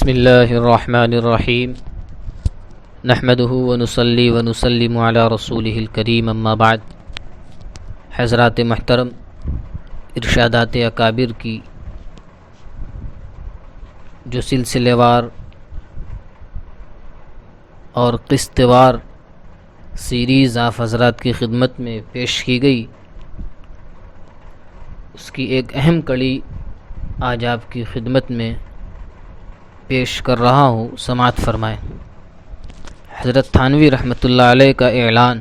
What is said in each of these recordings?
بسم اللہ الرحمن الرحیم نحمده ونصلی ونسلم علی رسولہ الکریم اما بعد۔ حضرات محترم، ارشادات اکابر کی جو سلسلے وار اور قسط وار سیریز آپ حضرات کی خدمت میں پیش کی گئی، اس کی ایک اہم کڑی آج آپ کی خدمت میں پیش کر رہا ہوں، سماعت فرمائیں۔ حضرت تھانوی رحمۃ اللہ علیہ کا اعلان۔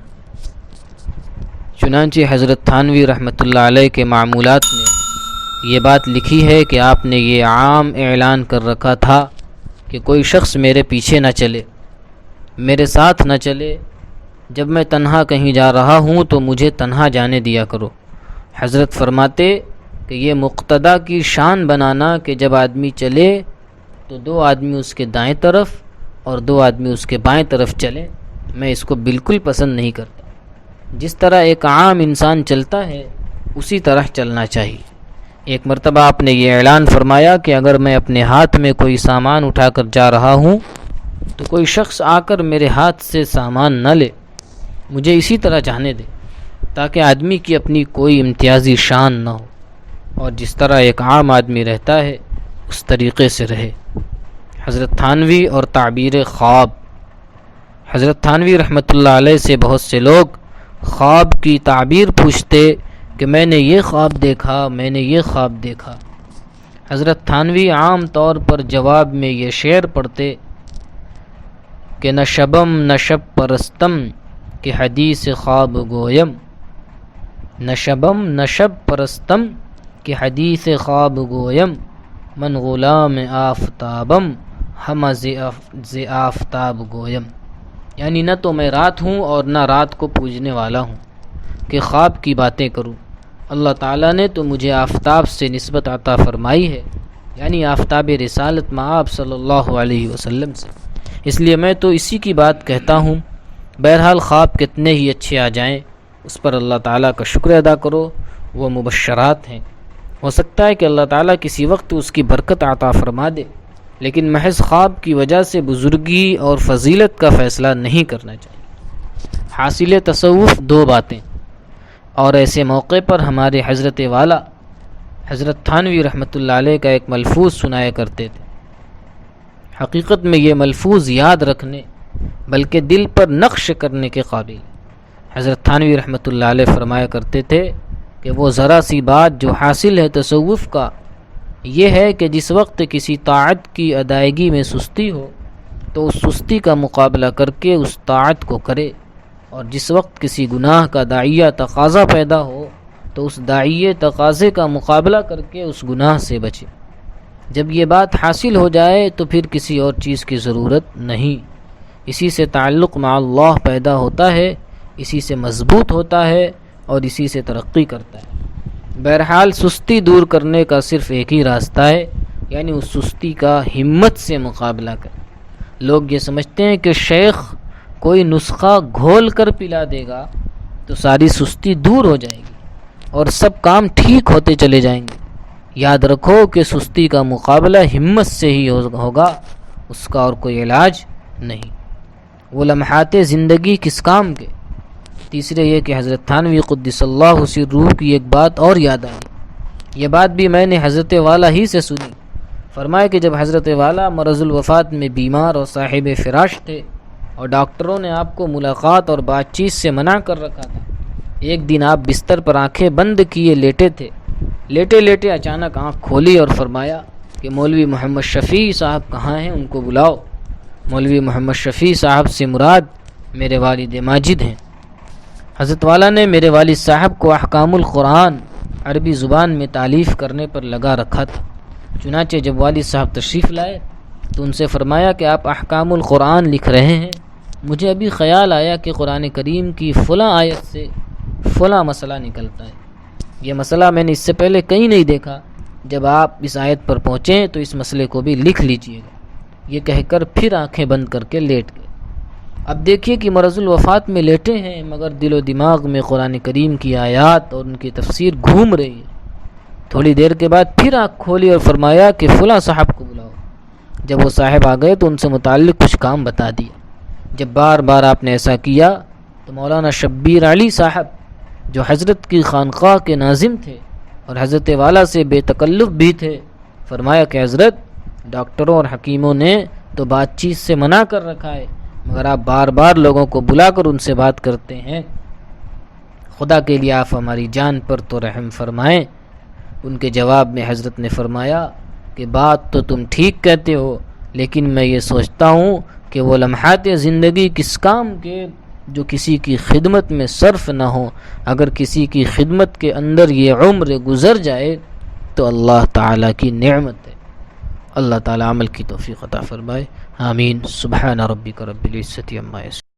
چنانچہ حضرت تھانوی رحمۃ اللہ علیہ کے معمولات میں یہ بات لکھی ہے کہ آپ نے یہ عام اعلان کر رکھا تھا کہ کوئی شخص میرے پیچھے نہ چلے، میرے ساتھ نہ چلے، جب میں تنہا کہیں جا رہا ہوں تو مجھے تنہا جانے دیا کرو۔ حضرت فرماتے کہ یہ مقتدیٰ کی شان بنانا کہ جب آدمی چلے تو دو آدمی اس کے دائیں طرف اور دو آدمی اس کے بائیں طرف چلیں، میں اس کو بالکل پسند نہیں کرتا۔ جس طرح ایک عام انسان چلتا ہے اسی طرح چلنا چاہیے۔ ایک مرتبہ آپ نے یہ اعلان فرمایا کہ اگر میں اپنے ہاتھ میں کوئی سامان اٹھا کر جا رہا ہوں تو کوئی شخص آ کر میرے ہاتھ سے سامان نہ لے، مجھے اسی طرح جانے دے، تاکہ آدمی کی اپنی کوئی امتیازی شان نہ ہو، اور جس طرح ایک عام آدمی رہتا ہے اس طریقے سے رہے۔ حضرت تھانوی اور تعبیر خواب۔ حضرت تھانوی رحمۃ اللہ علیہ سے بہت سے لوگ خواب کی تعبیر پوچھتے کہ میں نے یہ خواب دیکھا، میں نے یہ خواب دیکھا۔ حضرت تھانوی عام طور پر جواب میں یہ شعر پڑھتے کہ نہ شبم نہ شب پرستم کہ حدیث خواب گویم، نہ شبم نہ شب پرستم کہ حدیث خواب گویم، من غلام آفتابم ہم ز آفتاب گویم۔ یعنی نہ تو میں رات ہوں اور نہ رات کو پوجنے والا ہوں کہ خواب کی باتیں کروں۔ اللہ تعالیٰ نے تو مجھے آفتاب سے نسبت عطا فرمائی ہے، یعنی آفتاب رسالت مآب صلی اللہ علیہ وسلم سے، اس لیے میں تو اسی کی بات کہتا ہوں۔ بہرحال خواب کتنے ہی اچھے آ جائیں اس پر اللہ تعالیٰ کا شکر ادا کرو، وہ مبشرات ہیں۔ ہو سکتا ہے کہ اللہ تعالیٰ کسی وقت اس کی برکت عطا فرما دے، لیکن محض خواب کی وجہ سے بزرگی اور فضیلت کا فیصلہ نہیں کرنا چاہیے۔ حاصل تصوف دو باتیں، اور ایسے موقع پر ہمارے حضرت والا حضرت تھانوی رحمۃ اللہ علیہ کا ایک ملفوظ سنایا کرتے تھے۔ حقیقت میں یہ ملفوظ یاد رکھنے بلکہ دل پر نقش کرنے کے قابل۔ حضرت تھانوی رحمۃ اللہ علیہ فرمایا کرتے تھے کہ وہ ذرا سی بات جو حاصل ہے تصوف کا یہ ہے کہ جس وقت کسی طاعت کی ادائیگی میں سستی ہو تو اس سستی کا مقابلہ کر کے اس طاعت کو کرے، اور جس وقت کسی گناہ کا داعیہ تقاضا پیدا ہو تو اس داعیے تقاضے کا مقابلہ کر کے اس گناہ سے بچے۔ جب یہ بات حاصل ہو جائے تو پھر کسی اور چیز کی ضرورت نہیں، اسی سے تعلق مع اللہ پیدا ہوتا ہے، اسی سے مضبوط ہوتا ہے اور اسی سے ترقی کرتا ہے۔ بہرحال سستی دور کرنے کا صرف ایک ہی راستہ ہے، یعنی اس سستی کا ہمت سے مقابلہ کریں۔ لوگ یہ سمجھتے ہیں کہ شیخ کوئی نسخہ گھول کر پلا دے گا تو ساری سستی دور ہو جائے گی اور سب کام ٹھیک ہوتے چلے جائیں گے۔ یاد رکھو کہ سستی کا مقابلہ ہمت سے ہی ہوگا، اس کا اور کوئی علاج نہیں۔ وہ لمحات زندگی کس کام کے؟ تیسرے یہ کہ حضرت تھانوی قدس اللہ سرہ کی ایک بات اور یاد آئی، یہ بات بھی میں نے حضرت والا ہی سے سنی۔ فرمایا کہ جب حضرت والا مرض الوفات میں بیمار اور صاحب فراش تھے اور ڈاکٹروں نے آپ کو ملاقات اور بات چیت سے منع کر رکھا تھا، ایک دن آپ بستر پر آنکھیں بند کیے لیٹے تھے، لیٹے لیٹے اچانک آنکھ کھولی اور فرمایا کہ مولوی محمد شفیع صاحب کہاں ہیں، ان کو بلاؤ۔ مولوی محمد شفیع صاحب سے مراد میرے والد ماجد ہیں۔ حضرت والا نے میرے والد صاحب کو احکام القرآن عربی زبان میں تالیف کرنے پر لگا رکھا تھا۔ چنانچہ جب والد صاحب تشریف لائے تو ان سے فرمایا کہ آپ احکام القرآن لکھ رہے ہیں، مجھے ابھی خیال آیا کہ قرآن کریم کی فلاں آیت سے فلاں مسئلہ نکلتا ہے، یہ مسئلہ میں نے اس سے پہلے کہیں نہیں دیکھا، جب آپ اس آیت پر پہنچیں تو اس مسئلے کو بھی لکھ لیجئے گا۔ یہ کہہ کر پھر آنکھیں بند کر کے لیٹ گئے۔ اب دیکھیے کہ مرض الوفات میں لیٹے ہیں مگر دل و دماغ میں قرآن کریم کی آیات اور ان کی تفسیر گھوم رہی ہے۔ تھوڑی دیر کے بعد پھر آنکھ کھولی اور فرمایا کہ فلاں صاحب کو بلاؤ۔ جب وہ صاحب آ گئے تو ان سے متعلق کچھ کام بتا دیا۔ جب بار بار آپ نے ایسا کیا تو مولانا شبیر علی صاحب جو حضرت کی خانقاہ کے ناظم تھے اور حضرت والا سے بے تکلف بھی تھے، فرمایا کہ حضرت ڈاکٹروں اور حکیموں نے تو بات چیت سے منع کر رکھا ہے، مگر آپ بار بار لوگوں کو بلا کر ان سے بات کرتے ہیں، خدا کے لیے آپ ہماری جان پر تو رحم فرمائیں۔ ان کے جواب میں حضرت نے فرمایا کہ بات تو تم ٹھیک کہتے ہو، لیکن میں یہ سوچتا ہوں کہ وہ لمحات زندگی کس کام کے جو کسی کی خدمت میں صرف نہ ہو۔ اگر کسی کی خدمت کے اندر یہ عمر گزر جائے تو اللہ تعالیٰ کی نعمت ہے۔ اللہ تعالیٰ عمل کی توفیق عطا فرمائے، آمین۔ سبحان ربک رب العزت عما یصفون۔